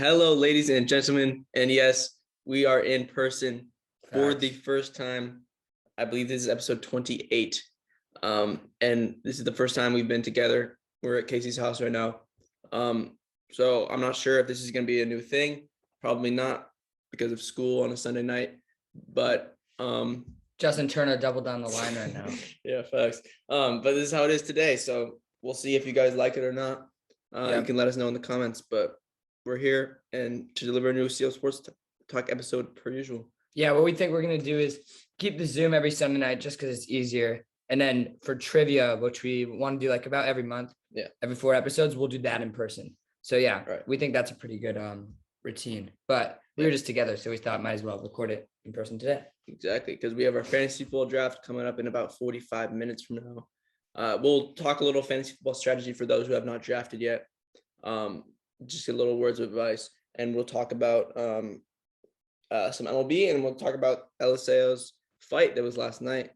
Hello, ladies and gentlemen. And yes, we are in person for Facts. the first time. I believe this is episode 28. And this is the first time we've been together. We're at Casey's house right now. So I'm not sure if this is going to be a new thing. Probably not because of school on a Sunday night. But Justin Turner doubled down the line right now. yeah, facts. But this is how it is today. So we'll see if you guys like it or not. You can let us know in the comments. But we're here and to deliver a new CO Sports Talk episode per usual. Yeah, what we think we're going to do is keep the Zoom every Sunday night just because it's easier. And then for trivia, which we want to do like about every month, every 4 episodes, we'll do that in person. So yeah, we think that's a pretty good routine. But we were just together, so we thought might as well record it in person today. Exactly, because we have our fantasy football draft coming up in about 45 minutes from now. We'll talk a little fantasy football strategy for those who have not drafted yet. Just a little words of advice, and we'll talk about some MLB, and we'll talk about LSAO's fight that was last night.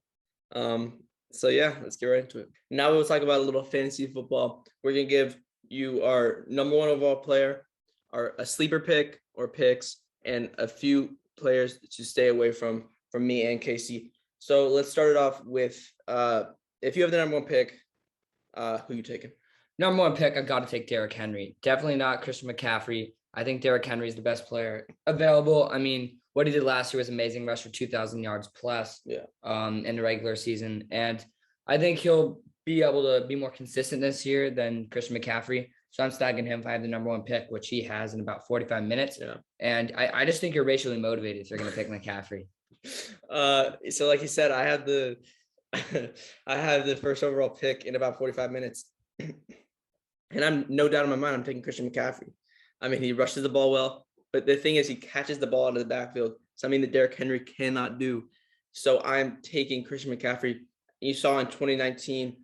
So yeah, let's get right into it. Now we'll talk about a little fantasy football. We're gonna give you our number one overall player, a sleeper pick or picks, and a few players to stay away from me and Casey. So let's start it off with if you have the number one pick, who you taking? Number one pick, I got to take Derrick Henry. Definitely not Christian McCaffrey. I think Derrick Henry is the best player available. I mean, what he did last year was amazing. Rushed for 2,000 yards plus in the regular season. And I think he'll be able to be more consistent this year than Christian McCaffrey. So I'm stacking him if I have the number one pick, which he has in about 45 minutes. Yeah. And I just think you're racially motivated if you're going to pick McCaffrey. So like you said, I have the first overall pick in about 45 minutes. And I'm no doubt in my mind, I'm taking Christian McCaffrey. I mean, he rushes the ball well, but the thing is he catches the ball out of the backfield, something that Derrick Henry cannot do. So I'm taking Christian McCaffrey. You saw in 2019,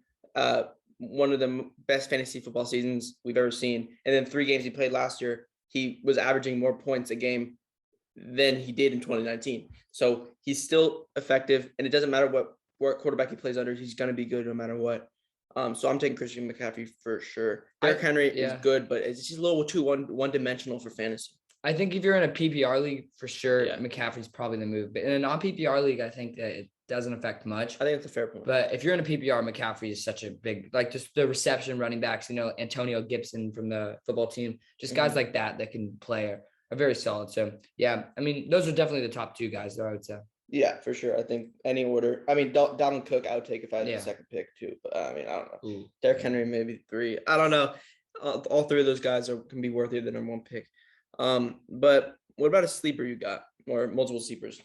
one of the best fantasy football seasons we've ever seen. And then 3 games he played last year, he was averaging more points a game than he did in 2019. So he's still effective, and it doesn't matter what quarterback he plays under, he's going to be good no matter what. So I'm taking Christian McCaffrey for sure. Derrick Henry is good, but it's just a little too one-dimensional for fantasy. I think if you're in a PPR league, for sure, McCaffrey's probably the move. But in a non-PPR league, I think that it doesn't affect much. I think that's a fair point. But if you're in a PPR, McCaffrey is such a big, like just the reception running backs, Antonio Gibson from the football team, just guys like that can play are very solid. So, yeah, I mean, those are definitely the top 2 guys, though, I would say. Yeah, for sure. I think any order. I mean, Dalvin Cook, I would take if I had the second pick too. But I mean, I don't know. Ooh. Derrick Henry, maybe 3. I don't know. All 3 of those guys can be worthy of the number one pick. But what about a sleeper you got, or multiple sleepers?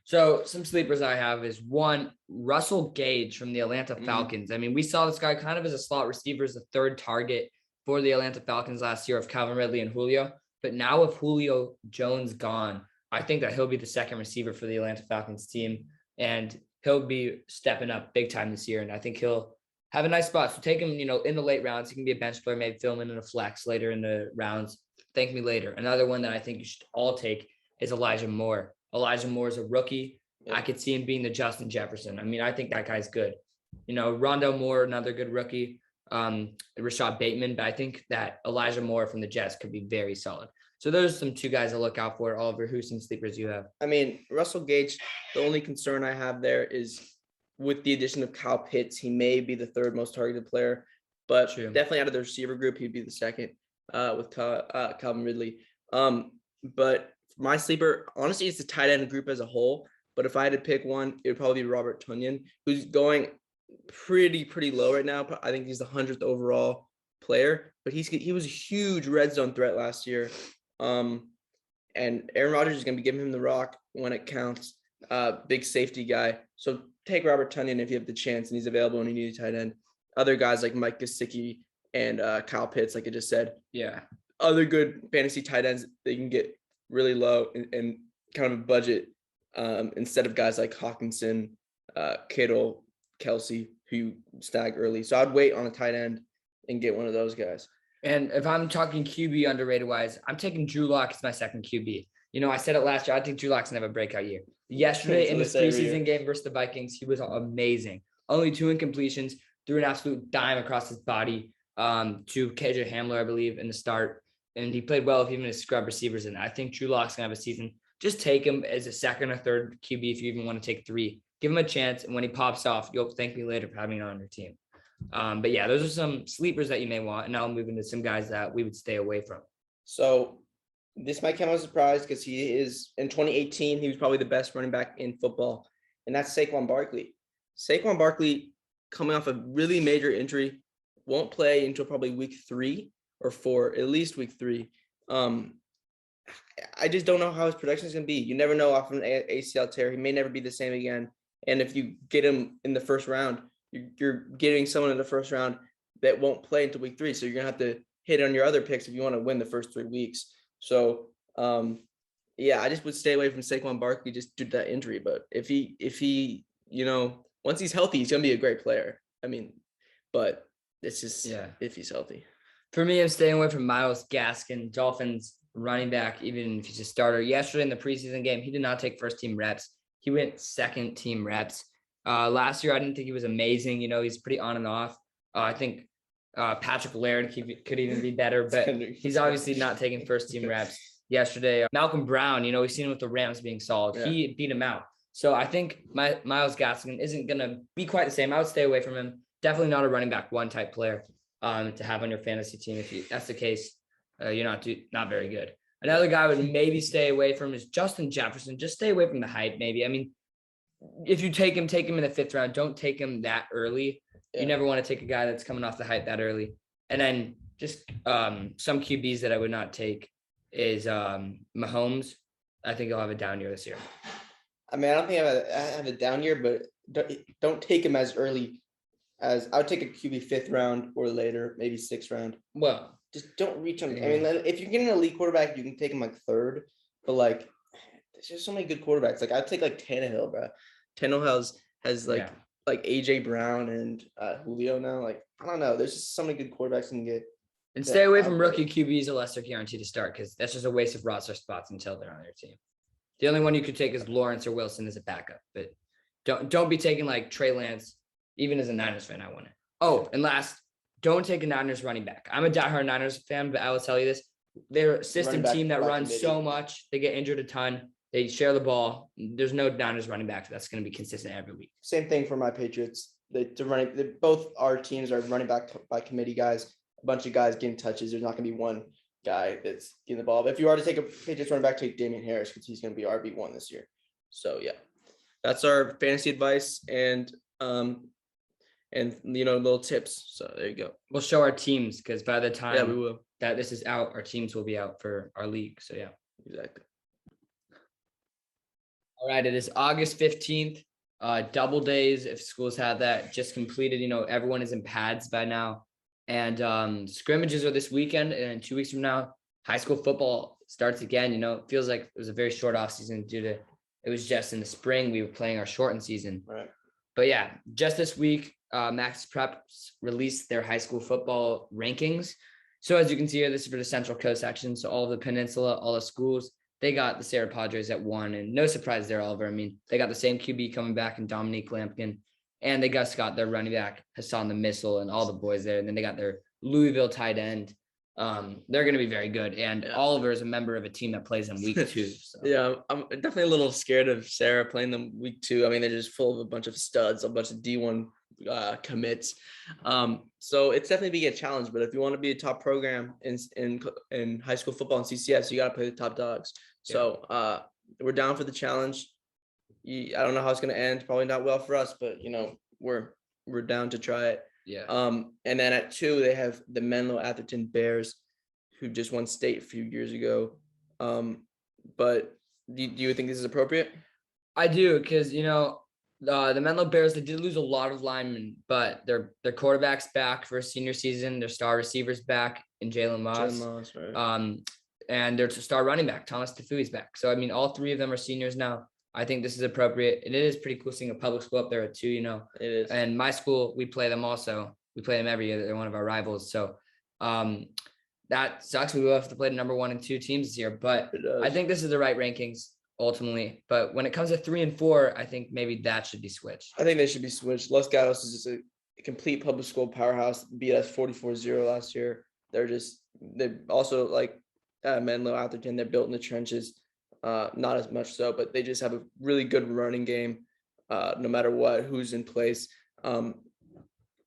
So some sleepers I have is 1, Russell Gage from the Atlanta Falcons. I mean, we saw this guy kind of as a slot receiver, as the 3rd target for the Atlanta Falcons last year of Calvin Ridley and Julio. But now with Julio Jones gone, I think that he'll be the 2nd receiver for the Atlanta Falcons team, and he'll be stepping up big time this year. And I think he'll have a nice spot. So take him, in the late rounds. He can be a bench player, maybe fill him in a flex later in the rounds. Thank me later. Another one that I think you should all take is Elijah Moore. Elijah Moore is a rookie. Yeah. I could see him being the Justin Jefferson. I mean, I think that guy's good. Rondell Moore, another good rookie. Rashad Bateman, but I think that Elijah Moore from the Jets could be very solid. So those are some 2 guys to look out for. Oliver, who's some sleepers you have? I mean, Russell Gage, the only concern I have there is with the addition of Kyle Pitts, he may be the 3rd most targeted player, but definitely out of the receiver group, he'd be the 2nd with Calvin Ridley. But my sleeper, honestly, it's the tight end group as a whole. But if I had to pick one, it would probably be Robert Tonyan, who's going pretty low right now. I think he's the 100th overall player, but he was a huge red zone threat last year. And Aaron Rodgers is going to be giving him the rock when it counts. Big safety guy. So take Robert Tonyan if you have the chance and he's available and you need a tight end. Other guys like Mike Gesicki and Kyle Pitts, like I just said. Yeah. Other good fantasy tight ends that you can get really low and kind of a budget instead of guys like Hawkinson, Kittle, Kelsey, who you stag early. So I'd wait on a tight end and get one of those guys. And if I'm talking QB underrated wise, I'm taking Drew Lock as my 2nd QB. I said it last year. I think Drew Lock's gonna have a breakout year. Yesterday in the preseason game versus the Vikings, he was amazing. Only 2 incompletions, threw an absolute dime across his body to KJ Hamler, I believe, in the start. and he played well with even his scrub receivers. And I think Drew Lock's gonna have a season. Just take him as a second or third QB if you even want to take 3. Give him a chance, and when he pops off, you'll thank me later for having him on your team. But yeah, those are some sleepers that you may want, and now I'll move into some guys that we would stay away from. So this might come as a surprise because he is in 2018, he was probably the best running back in football, and that's Saquon Barkley. Saquon Barkley, coming off a really major injury, won't play until probably week 3 or 4, at least week 3. I just don't know how his production is going to be. You never know off an ACL tear. He may never be the same again. And if you get him in the first round, you're getting someone in the first round that won't play until week 3. So you're going to have to hit on your other picks if you want to win the first 3 weeks. So, yeah, I just would stay away from Saquon Barkley just due to that injury. But if he, once he's healthy, he's going to be a great player. I mean, but it's just if he's healthy. For me, I'm staying away from Myles Gaskin, Dolphins running back, even if he's a starter. Yesterday in the preseason game, he did not take first team reps. He went second team reps. Last year, I didn't think he was amazing. He's pretty on and off. I think Patrick Laird could even be better, but he's obviously not taking first team reps. Yesterday, Malcolm Brown, we've seen him with the Rams being solid. Yeah. He beat him out. So I think Myles Gaskin isn't going to be quite the same. I would stay away from him. Definitely not a running back 1 type player to have on your fantasy team. If that's the case, you're not very good. Another guy I would maybe stay away from is Justin Jefferson. Just stay away from the hype, maybe. I mean, if you take him in the 5th round. Don't take him that early. Yeah. You never want to take a guy that's coming off the hype that early. And then just some QBs that I would not take is Mahomes. I think he'll have a down year this year. I mean, I don't think I have a down year, but don't take him as early as I would take a QB 5th round or later, maybe 6th round. Well, just don't reach on. I mean, if you're getting an elite quarterback, you can take him like 3rd, but like there's just so many good quarterbacks. Like I'd take like Tannehill, bro. Tannehill has like AJ Brown and Julio now. Like I don't know. There's just so many good quarterbacks you can get. And stay away from rookie QBs unless they're guaranteed to start, because that's just a waste of roster spots until they're on your team. The only one you could take is Lawrence or Wilson as a backup, but don't be taking like Trey Lance. Even as a Niners fan, I want it. Oh, and last, don't take a Niners running back. I'm a diehard Niners fan, but I will tell you this. They're a system team that runs so much. They get injured a ton. They share the ball. There's no Niners running back that's going to be consistent every week. Same thing for my Patriots. Both our teams are running back by committee guys. A bunch of guys getting touches. There's not going to be one guy that's getting the ball. But if you are to take a Patriots running back, take Damian Harris because he's going to be RB1 this year. So, yeah. That's our fantasy advice and little tips. So there you go. We'll show our teams because by the time we will. That this is out, our teams will be out for our league. So yeah, exactly. All right, it is August 15th. Double days if schools have that just completed. Everyone is in pads by now, and scrimmages are this weekend. And 2 weeks from now, high school football starts again. It feels like it was a very short off season due to it was just in the spring we were playing our shortened season. Right. But yeah, just this week. Makris Preps released their high school football rankings. So as you can see here, this is for the Central Coast section. So all of the peninsula, all the schools, they got the Sarah Padres at 1. And no surprise there, Oliver. I mean, they got the same QB coming back in Dominique Lampkin. And they got their running back, Hassan the Missile, and all the boys there. And then they got their Louisville tight end. They're going to be very good. And Oliver is a member of a team that plays them week 2. So. Yeah, I'm definitely a little scared of Sarah playing them week 2. I mean, they're just full of a bunch of studs, a bunch of D1 commits. So it's definitely being a challenge, but if you want to be a top program in high school football and CCS, you got to play the top dogs. Yeah. So we're down for the challenge. I don't know how it's going to end. Probably not well for us, but we're down to try it. Yeah. And then at 2, they have the Menlo Atherton Bears, who just won state a few years ago. But do you think this is appropriate? I do, because the Menlo Bears, they did lose a lot of linemen, but their quarterback's back for a senior season. Their star receiver's back in Jalen Moss. Right. And their star running back, Thomas Tafui's back. So, I mean, all 3 of them are seniors now. I think this is appropriate. And it is pretty cool seeing a public school up there at 2, It is. And my school, we play them also. We play them every year. They're one of our rivals. So that sucks. We will have to play the number 1 and 2 teams this year. But I think this is the right rankings ultimately. But when it comes to 3 and 4, I think maybe that should be switched. I think they should be switched. Los Gatos is just a complete public school powerhouse. Beat us 44-0 last year. they're also like Menlo Atherton. They're built in the trenches, not as much so, but they just have a really good running game, no matter who's in place.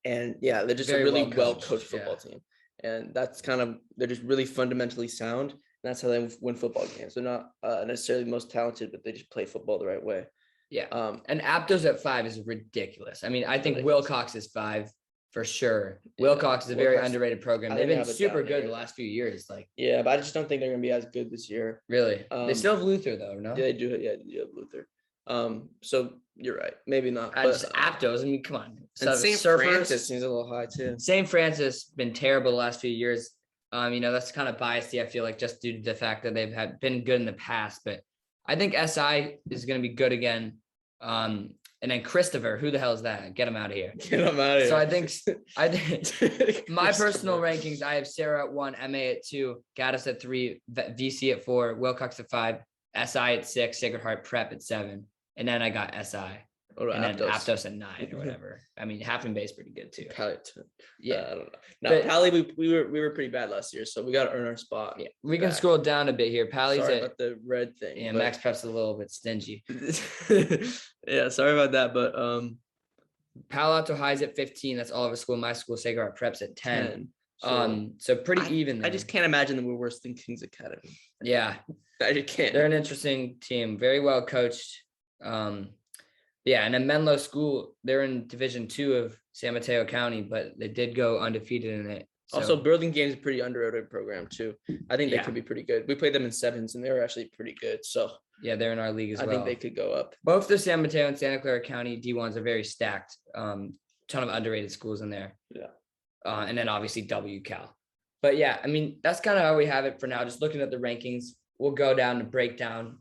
And yeah, they're just Very a really well coached, well-coached football team, and they're just really fundamentally sound. And that's how they win football games. They're not necessarily the most talented, but they just play football the right way. Yeah. And Aptos at 5 is ridiculous. I mean, I think Ridiculous. Wilcox is 5 for sure. Yeah, Wilcox is a very Wilcox, underrated program. I They've think been they have a super down good year. the last few years. Like, Yeah, but I just don't think they're gonna be as good this year. really, they still have Luther though, no? Yeah, they do. Yeah, they do have Luther. So you're right. Maybe not. I But just Aptos. I mean, come on. and St. Francis seems a little high too. St. Francis been terrible the last few years. That's kind of biased. I feel like just due to the fact that they've been good in the past, but I think SI is going to be good again. And then Christopher, who the hell is that? Get him out of here. Get him out of here. So I think my personal rankings, I have Sarah at 1, MA at 2, Gaddis at 3, VC at 4, Wilcox at 5, SI at 6, Sacred Heart Prep at 7, and then I got SI. And then Aptos at 9 or whatever. I mean, Half Bay is pretty good too. Pally, Yeah, I don't know. No, Pally, we were pretty bad last year, so we got to earn our spot. Yeah, we can scroll down a bit here. Pally's sorry at about the red thing. yeah, Max Prep's a little bit stingy. Yeah, sorry about that, but Palo Alto High's at 15. That's all of a school. My school, Sacred Heart Prep's at 10. So pretty even there. I just can't imagine that we're worse than Kings Academy. Yeah, I just can't. they're an interesting team, very well coached. Yeah, and then Menlo School, they're in Division 2 of San Mateo County, but they did go undefeated in it. So, Also, Burlingame is a pretty underrated program too. I think they Yeah. could be pretty good. We played them in sevens, and they were actually pretty good. So yeah, they're in our league as I well. think they could go up. Both the San Mateo and Santa Clara County D1s are very stacked. Ton of underrated schools in there. Yeah. And then obviously WCal. But yeah, I mean, that's kind of how we have it for now. Just looking at the rankings, we'll go down to breakdown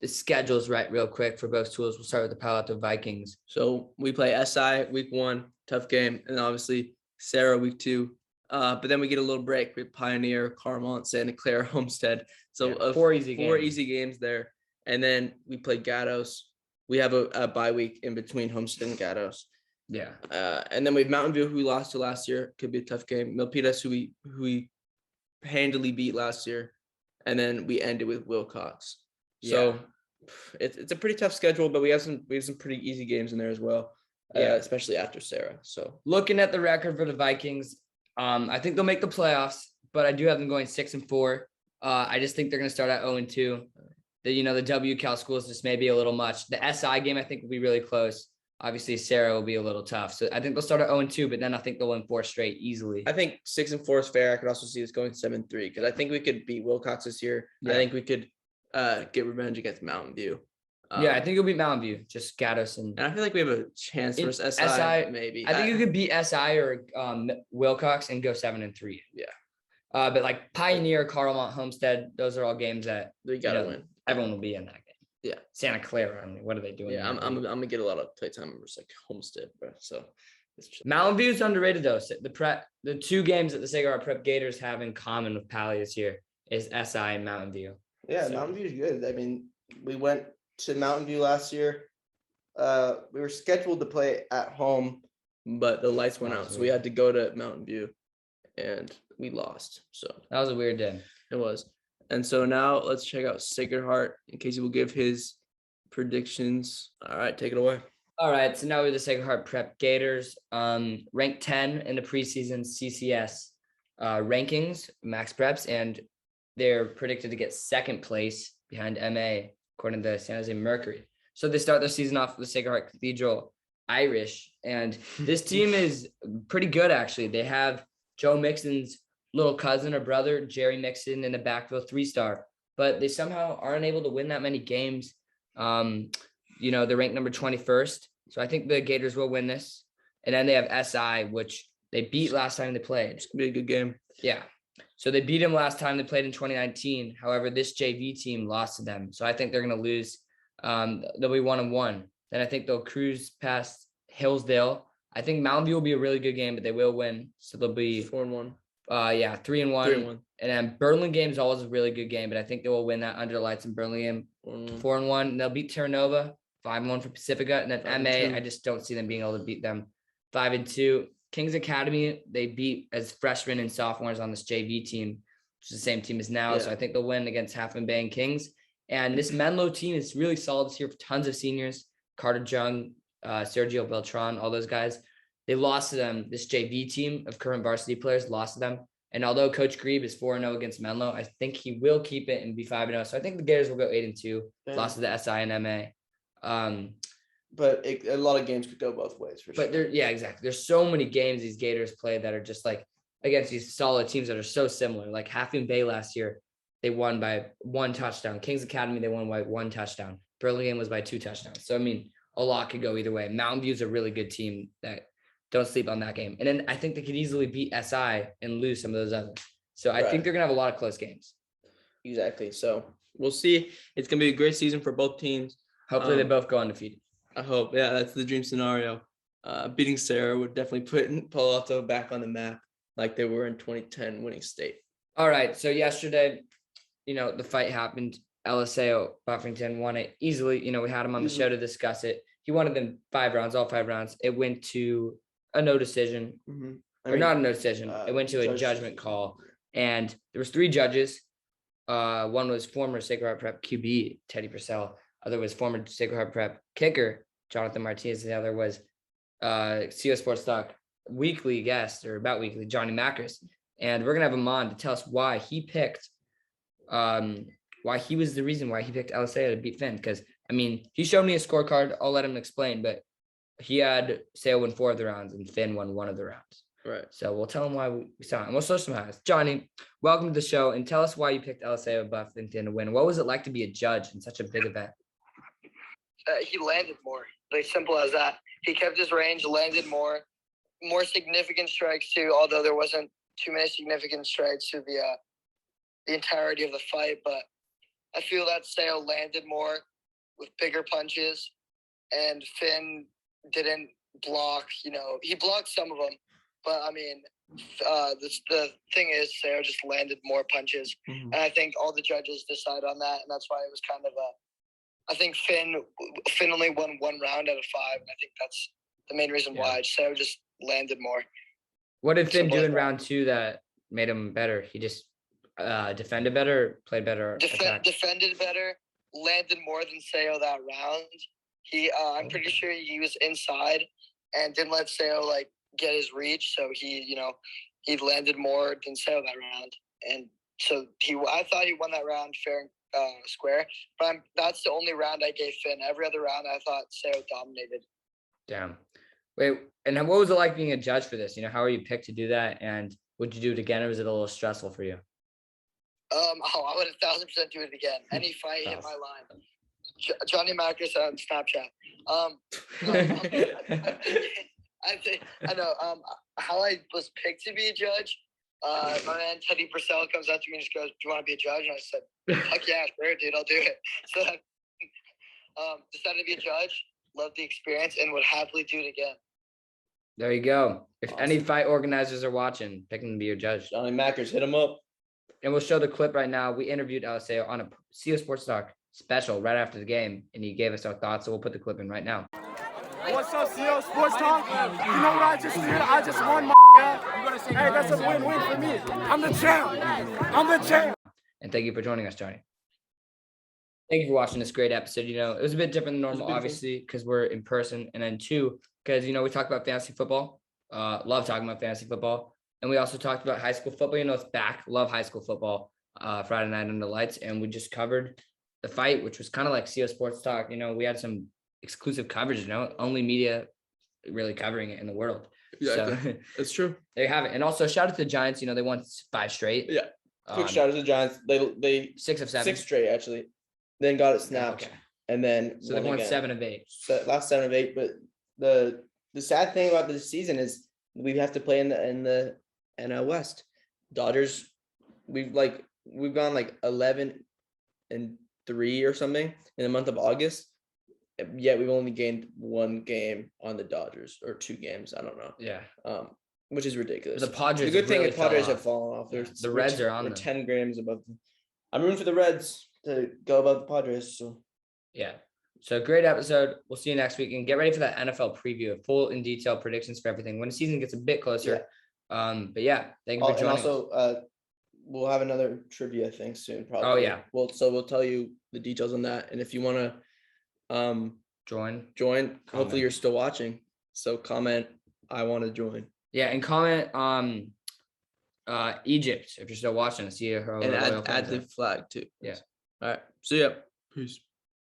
the schedules right real quick for both schools. We'll start with the Palo Alto Vikings. So we play SI week 1, tough game, and obviously Sarah week 2. But then we get a little break with Pioneer, Carmont, Santa Clara, Homestead. So Yeah, four easy games there. And then we play Gatos. We have a bye week in between Homestead and Gatos. Yeah. And then we have Mountain View, who we lost to last year. Could be a tough game. Milpitas, who we handily beat last year. And then we ended with Wilcox. So it's a pretty tough schedule, but we have some pretty easy games in there as well. Yeah. Especially after Sarah. So Looking at the record for the Vikings, I think they'll make the playoffs, but I do have them going 6-4. I just think they're going to start at 0-2. The WCal schools just may be a little much. The SI game, I think, will be really close. Obviously, Sarah will be a little tough. So I think they'll start at 0-2, but then I think they'll win 4 straight easily. I think 6-4 is fair. I could also see us going 7-3 because I think we could beat Wilcox this year. Yeah. I think we could get revenge against Mountain View. Yeah, I think it'll be Mountain View, just Gatos and I feel like we have a chance for SI, maybe. I think you could beat SI or Wilcox and go 7-3. Yeah. But like Pioneer, Carmont, Homestead, those are all games that We gotta win. Everyone will be in that game. Yeah. Santa Clara, I mean, what are they doing? Yeah, I'm gonna get a lot of playtime versus like Homestead, bro. So it's just, Mountain View's underrated though. So the 2 games that the Sacred Heart Prep Gators have in common with Pally this year is SI and Mountain View. yeah, So- Mountain View is good. I mean, we went to Mountain View last year. We were scheduled to play at home, but the lights went out, so we had to go to Mountain View, and we lost. So That was a weird day. it was. And so now let's check out Sacred Heart in case he will give his predictions. All right, take it away. All right, so now we're the Sacred Heart Prep Gators, ranked 10 in the preseason CCS rankings, Max Preps, and they're predicted to get 2nd place behind MA, according to the San Jose Mercury. So they start their season off with the Sacred Heart Cathedral Irish, and this team is pretty good, actually. They have Joe Mixon's little cousin or brother, Jerry Mixon, in the backfield, 3-star, but they somehow aren't able to win that many games. They're ranked number 21st. So I think the Gators will win this. And then they have SI, which they beat last time they played. It's gonna be a good game. Yeah. So they beat them last time they played in 2019. However, this JV team lost to them. So I think they're going to lose. They'll be 1-1. Then I think they'll cruise past Hillsdale. I think Mountain View will be a really good game, but they will win. So they'll be 4-1. 3-1. 3-1. And then Burlingame is always a really good game, but I think they will win that under the lights in Burlingame. 4-1. And they'll beat Terranova. 5-1 for Pacifica. And then MA, 5-2. I just don't see them being able to beat them. 5-2. Kings Academy, they beat as freshmen and sophomores on this JV team, which is the same team as now. So I think they'll win against Half Moon Bay and Kings. And this Menlo team is really solid this year for tons of seniors. Carter Jung, Sergio Beltran, all those guys. They lost to them. This JV team of current varsity players lost to them. And although Coach Grebe is 4-0 against Menlo, I think he will keep it and be 5-0. So I think the Gators will go 8-2. Lost to the SI and MA. But a lot of games could go both ways for sure. But exactly. There's so many games these Gators play that are just like against these solid teams that are so similar. Like Half Moon Bay last year, they won by 1 touchdown. Kings Academy, they won by 1 touchdown. Burlingame was by 2 touchdowns. So, I mean, a lot could go either way. Mountain View's a really good team that don't sleep on that game. And then I think they could easily beat SI and lose some of those others. So I think they're going to have a lot of close games. Exactly. So we'll see. It's going to be a great season for both teams. Hopefully they both go undefeated. I hope. Yeah, that's the dream scenario. Beating Sarah would definitely put Palo Alto back on the map like they were in 2010 winning state. All right. So yesterday, the fight happened. LSAO Buffington won it easily. We had him on the show to discuss it. He won it in 5 rounds, all 5 rounds. It went to a no decision. Not a no decision. It went to a judgment call. And there was 3 judges. One was former Sacred Heart Prep QB, Teddy Purcell. Other was former Sacred Heart Prep kicker, Jonathan Martinez. The other was CO Sports Talk weekly guest, or about weekly, Johnny Makris. And we're going to have him on to tell us why he picked, why he was the reason why he picked LSA to beat Finn. Because, he showed me a scorecard. I'll let him explain, but he had Sale win 4 of the rounds and Finn won 1 of the rounds. Right. So we'll tell him why we saw him. We'll show some highlights. Johnny, welcome to the show, and tell us why you picked LSA Buffington to win. What was it like to be a judge in such a big event? He landed more. Like, simple as that. He kept his range, landed more significant strikes too. Although there wasn't too many significant strikes to the entirety of the fight, but I feel that Sale landed more with bigger punches, and Finn didn't block. He blocked some of them, but the thing is, Sale just landed more punches, and I think all the judges decide on that, and that's why it was kind of I think Finn only won 1 round out of 5, and I think that's the main reason why. Sale just landed more. What did Finn do in round 2 that made him better? He just defended better, played better? Defended better, landed more than Sale that round. I'm pretty sure he was inside and didn't let Sale get his reach. So he landed more than Sale that round. And so I thought he won that round fair and square, but that's the only round I gave Finn. Every other round I thought Sale dominated. Damn. Wait, and what was it like being a judge for this? How are you picked to do that? And would you do it again, or was it a little stressful for you? I would 1,000% do it again. Any fight hit my line. Johnny Makris on Snapchat. I know. How I was picked to be a judge. My man Teddy Purcell comes up to me and just goes, "Do you want to be a judge?" And I said, "Fuck yeah, sure, dude, I'll do it." So decided to be a judge. Loved the experience and would happily do it again. There you go. If any fight organizers are watching, pick him to be your judge. Johnny Makris, hit him up. And we'll show the clip right now. We interviewed LSA on a CO Sports Talk special right after the game, and he gave us our thoughts. So we'll put the clip in right now. What's up, CO Sports Talk? You know what I just did? I just won my Hey, that's a win-win for me. I'm the champ. And thank you for joining us, Johnny. Thank you for watching this great episode. It was a bit different than normal, obviously, because we're in person. And then 2, because, we talk about fantasy football. Love talking about fantasy football. And we also talked about high school football. It's back. Love high school football. Friday night under the lights. And we just covered the fight, which was kind of like CO Sports Talk. We had some exclusive coverage, only media really covering it in the world. Exactly. So, it's true. There you have it. And also shout out to the Giants. They won 5 straight. Yeah. Quick shout out to the Giants. They 6 of 7. 6 straight actually. Then got it snapped. Okay. And then so they won 7 of 8. So last 7 of 8. But the sad thing about this season is we have to play in the NL West. Dodgers, we've gone 11-3 or something in the month of August. Yet we've only gained 1 game on the Dodgers, or 2 games. I don't know. Yeah. Which is ridiculous. The Padres. The good thing really is Padres have fallen off. The Reds are on. We're 10 games above them. I'm rooting for the Reds to go above the Padres. So yeah. So great episode. We'll see you next week, and get ready for that NFL preview, full in detail predictions for everything when the season gets a bit closer. But yeah, thank you for And joining. also, we'll have another trivia thing soon, probably. Oh, yeah. We'll tell you the details on that, and if you want to join. hopefully you're still watching. So comment, I want to join. Yeah, and comment Egypt if you're still watching. See you. And add the flag too. Yeah. All right. See ya. Peace.